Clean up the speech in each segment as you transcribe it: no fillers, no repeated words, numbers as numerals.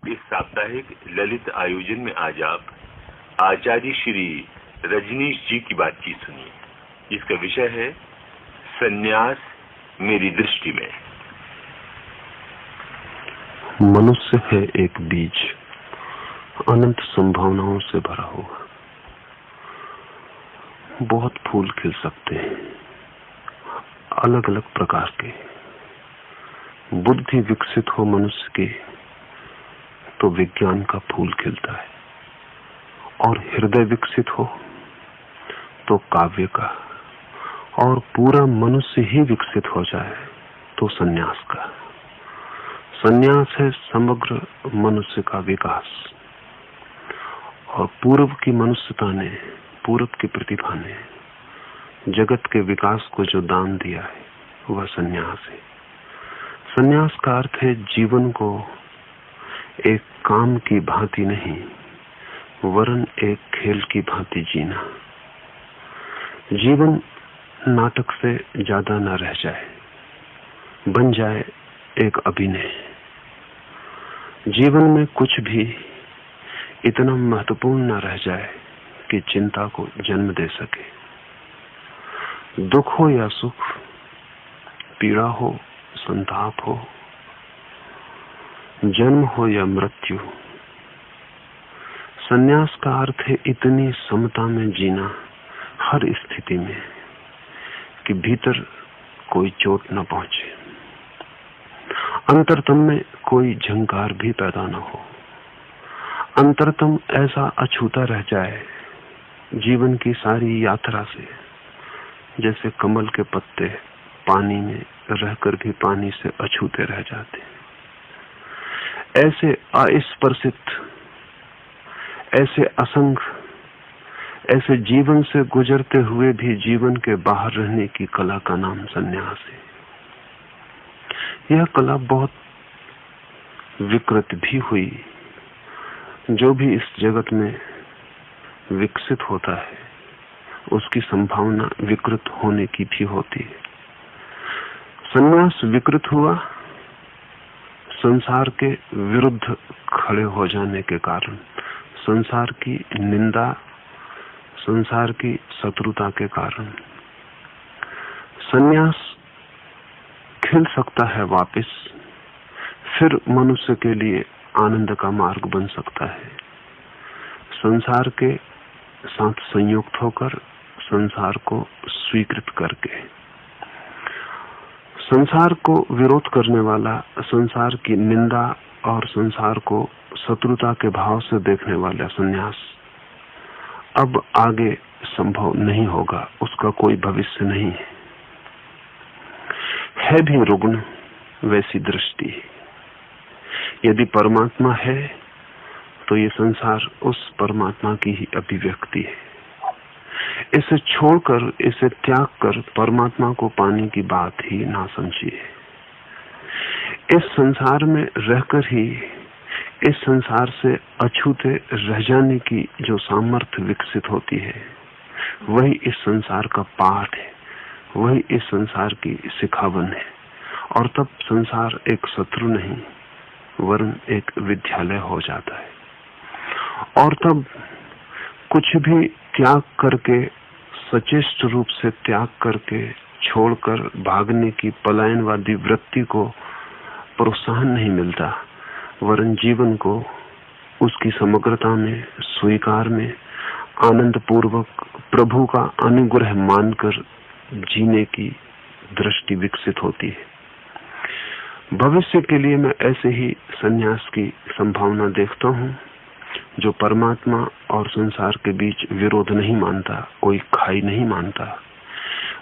इस साप्ताहिक ललित आयोजन में आज आप आचार्य श्री रजनीश जी की बातचीत सुनिए, जिसका विषय है संन्यास मेरी दृष्टि में। मनुष्य है एक बीज, अनंत संभावनाओं से भरा हुआ। बहुत फूल खिल सकते हैं, अलग अलग प्रकार के। बुद्धि विकसित हो मनुष्य की तो विज्ञान का फूल खिलता है, और हृदय विकसित हो तो काव्य का, और पूरा मनुष्य ही विकसित हो जाए तो संन्यास का। संन्यास है समग्र मनुष्य का विकास। और पूर्व की मनुष्यता ने, पूर्व की प्रतिभा ने जगत के विकास को जो दान दिया है वह संन्यास है। संन्यास का अर्थ है जीवन को एक काम की भांति नहीं, वरन एक खेल की भांति जीना। जीवन नाटक से ज्यादा न रह जाए, बन जाए एक अभिनय। जीवन में कुछ भी इतना महत्वपूर्ण न रह जाए कि चिंता को जन्म दे सके। दुख हो या सुख, पीड़ा हो, संताप हो, जन्म हो या मृत्यु, संन्यास का अर्थ है इतनी समता में जीना हर स्थिति में कि भीतर कोई चोट न पहुंचे, अंतरतम में कोई झंकार भी पैदा न हो। अंतरतम ऐसा अछूता रह जाए जीवन की सारी यात्रा से, जैसे कमल के पत्ते पानी में रहकर भी पानी से अछूते रह जाते। ऐसे अस्पर्शित, ऐसे असंग, ऐसे जीवन से गुजरते हुए भी जीवन के बाहर रहने की कला का नाम संन्यास है। यह कला बहुत विकृत भी हुई। जो भी इस जगत में विकसित होता है उसकी संभावना विकृत होने की भी होती है। संन्यास विकृत हुआ संसार के विरुद्ध खड़े हो जाने के कारण, संसार की निंदा, संसार की शत्रुता के कारण। संन्यास खिल सकता है वापस, फिर मनुष्य के लिए आनंद का मार्ग बन सकता है। संसार के साथ संयुक्त होकर, संसार को स्वीकृत करके। संसार को विरोध करने वाला, संसार की निंदा और संसार को शत्रुता के भाव से देखने वाला संन्यास अब आगे संभव नहीं होगा, उसका कोई भविष्य नहीं है भी रुग्ण वैसी दृष्टि। यदि परमात्मा है तो ये संसार उस परमात्मा की ही अभिव्यक्ति है। इसे छोड़कर, इसे त्याग कर परमात्मा को पाने की बात ही ना समझिए। इस संसार में रहकर ही इस संसार से अछूते रह जाने की जो सामर्थ्य विकसित होती है, वही इस संसार का पाठ है, वही इस संसार की सिखावन है। और तब संसार एक शत्रु नहीं वरन एक विद्यालय हो जाता है। और तब कुछ भी त्याग करके, सचेष्ट रूप से त्याग करके, छोड़कर भागने की पलायनवादी वृत्ति को प्रोत्साहन नहीं मिलता, वरन जीवन को उसकी समग्रता में, स्वीकार में, आनंद पूर्वक प्रभु का अनुग्रह मानकर जीने की दृष्टि विकसित होती है। भविष्य के लिए मैं ऐसे ही संन्यास की संभावना देखता हूँ, जो परमात्मा और संसार के बीच विरोध नहीं मानता, कोई खाई नहीं मानता,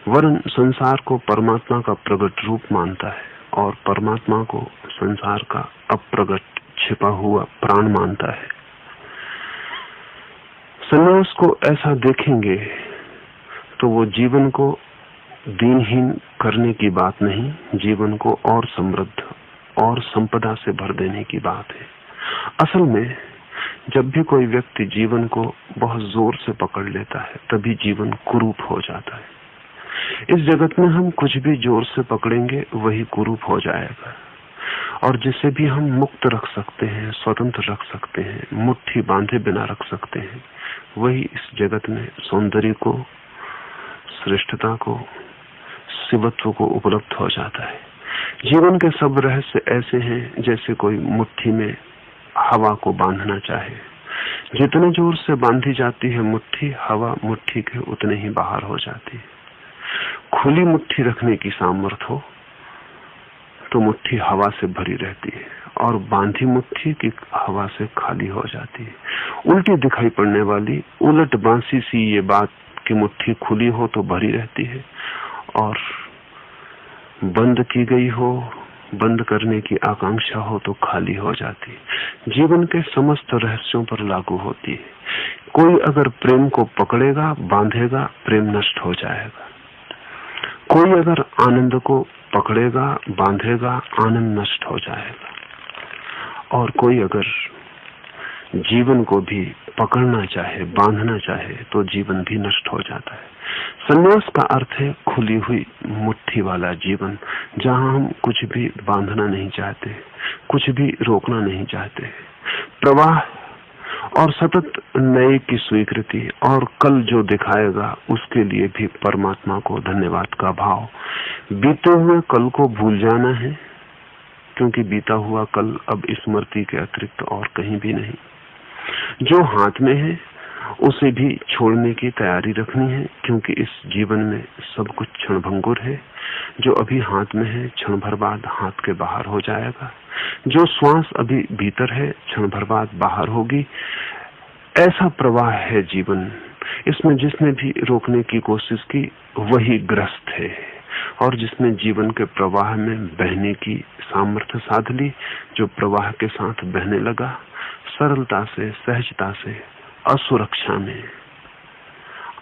वरन संसार को परमात्मा का प्रकट रूप मानता है और परमात्मा को संसार का अप्रगट छिपा हुआ प्राण मानता है। संन्यास को ऐसा देखेंगे तो वो जीवन को दीनहीन करने की बात नहीं, जीवन को और समृद्ध और संपदा से भर देने की बात है। असल में जब भी कोई व्यक्ति जीवन को बहुत जोर से पकड़ लेता है, तभी जीवन कुरूप हो जाता है। इस जगत में हम कुछ भी जोर से पकड़ेंगे वही कुरूप हो जाएगा। और जिसे भी हम मुक्त रख सकते हैं, स्वतंत्र रख सकते हैं, मुट्ठी बांधे बिना रख सकते हैं, वही इस जगत में सौंदर्य को, श्रेष्ठता को, शिवत्व को उपलब्ध हो जाता है। जीवन के सब रहस्य ऐसे हैं जैसे कोई मुट्ठी में हवा को बांधना चाहे। जितने जोर से बांधी जाती है मुट्ठी, हवा मुट्ठी के उतने ही बाहर हो जाती है। खुली मुट्ठी रखने की सामर्थ्य हो तो मुट्ठी हवा से भरी रहती है, और बांधी मुट्ठी की हवा से खाली हो जाती है। उल्टी दिखाई पड़ने वाली उलट बांसी सी ये बात कि मुट्ठी खुली हो तो भरी रहती है, और बंद की गई हो, बंद करने की आकांक्षा हो तो खाली हो जाती है। जीवन के समस्त रहस्यों पर लागू होती है। कोई अगर प्रेम को पकड़ेगा, बांधेगा, प्रेम नष्ट हो जाएगा। कोई अगर आनंद को पकड़ेगा, बांधेगा, आनंद नष्ट हो जाएगा। और कोई अगर जीवन को भी पकड़ना चाहे, बांधना चाहे, तो जीवन भी नष्ट हो जाता है। संन्यास का अर्थ है खुली हुई मुट्ठी वाला जीवन, जहां हम कुछ भी बांधना नहीं चाहते, कुछ भी रोकना नहीं चाहते। प्रवाह और सतत नए की स्वीकृति, और कल जो दिखाएगा उसके लिए भी परमात्मा को धन्यवाद का भाव। बीते हुए कल को भूल जाना है, क्योंकि बीता हुआ कल अब स्मृति के अतिरिक्त और कहीं भी नहीं। जो हाथ में है उसे भी छोड़ने की तैयारी रखनी है, क्योंकि इस जीवन में सब कुछ क्षणभंगुर है। जो अभी हाथ में है क्षण भर बाद हाथ के बाहर हो जाएगा। जो श्वास अभी भीतर है क्षण भर बाद बाहर होगी। ऐसा प्रवाह है जीवन। इसमें जिसने भी रोकने की कोशिश की वही ग्रस्त है, और जिसने जीवन के प्रवाह में बहने की सामर्थ्य साध ली, जो प्रवाह के साथ बहने लगा, सरलता से, सहजता से, असुरक्षा में,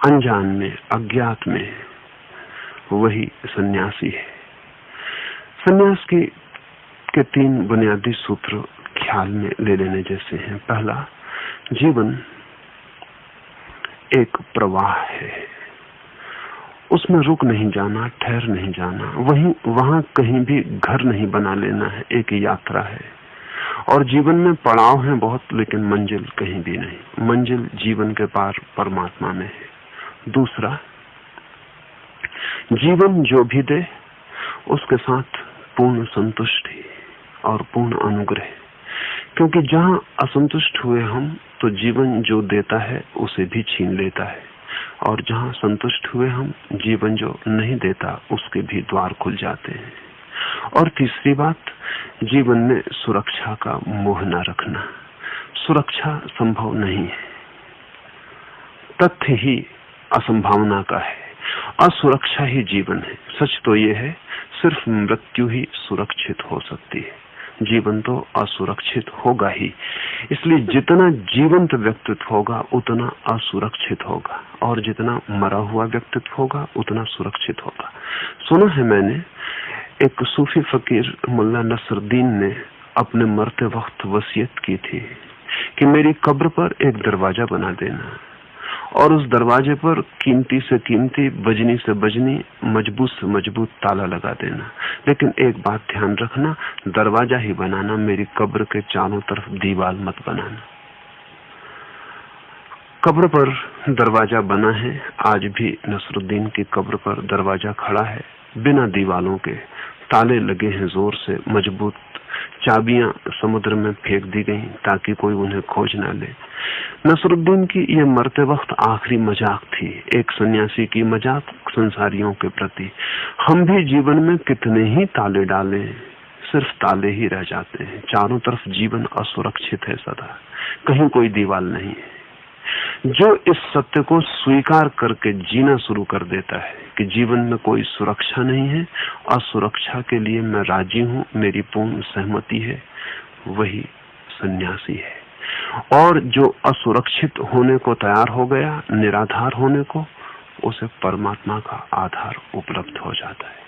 अनजान में, अज्ञात में, वही सन्यासी है। सन्यास के 3 बुनियादी सूत्र ख्याल में ले लेने जैसे हैं। पहला, जीवन एक प्रवाह है, उसमें रुक नहीं जाना, ठहर नहीं जाना, वहां कहीं भी घर नहीं बना लेना है, एक यात्रा है। और जीवन में पड़ाव हैं बहुत, लेकिन मंजिल कहीं भी नहीं। मंजिल जीवन के पार परमात्मा में है। दूसरा, जीवन जो भी दे उसके साथ पूर्ण संतुष्टि और पूर्ण अनुग्रह, क्योंकि जहां असंतुष्ट हुए हम तो जीवन जो देता है उसे भी छीन लेता है, और जहां संतुष्ट हुए हम, जीवन जो नहीं देता उसके भी द्वार खुल जाते हैं। और तीसरी बात, जीवन में सुरक्षा का मोह न रखना। सुरक्षा संभव नहीं है, तथ्य ही असंभावना का है। असुरक्षा ही जीवन है। सच तो ये है, सिर्फ मृत्यु ही सुरक्षित हो सकती है, जीवन तो असुरक्षित होगा ही। इसलिए जितना जीवंत व्यक्तित्व होगा उतना असुरक्षित होगा, और जितना मरा हुआ व्यक्तित्व होगा उतना सुरक्षित होगा। सुना है मैंने, एक सूफी फकीर मुल्ला नसरुद्दीन ने अपने मरते वक्त वसीयत की थी कि मेरी कब्र पर एक दरवाजा बना देना, और उस दरवाजे पर कीमती से कीमती, बजनी से बजनी, मजबूत से मजबूत ताला लगा देना। लेकिन एक बात ध्यान रखना, दरवाजा ही बनाना, मेरी कब्र के चारों तरफ दीवार मत बनाना। कब्र पर दरवाजा बना है। आज भी नसरुद्दीन की कब्र पर दरवाजा खड़ा है, बिना दीवालों के। ताले लगे हैं जोर से, मजबूत। चाबियां समुद्र में फेंक दी गई ताकि कोई उन्हें खोज ना ले। नसरुद्दीन की ये मरते वक्त आखिरी मजाक थी, एक सन्यासी की मजाक संसारियों के प्रति। हम भी जीवन में कितने ही ताले डालें, सिर्फ ताले ही रह जाते हैं। चारों तरफ जीवन असुरक्षित है सदा, कहीं कोई दीवार नहीं है। जो इस सत्य को स्वीकार करके जीना शुरू कर देता है कि जीवन में कोई सुरक्षा नहीं है, असुरक्षा के लिए मैं राजी हूं, मेरी पूर्ण सहमति है, वही सन्यासी है। और जो असुरक्षित होने को तैयार हो गया, निराधार होने को, उसे परमात्मा का आधार उपलब्ध हो जाता है।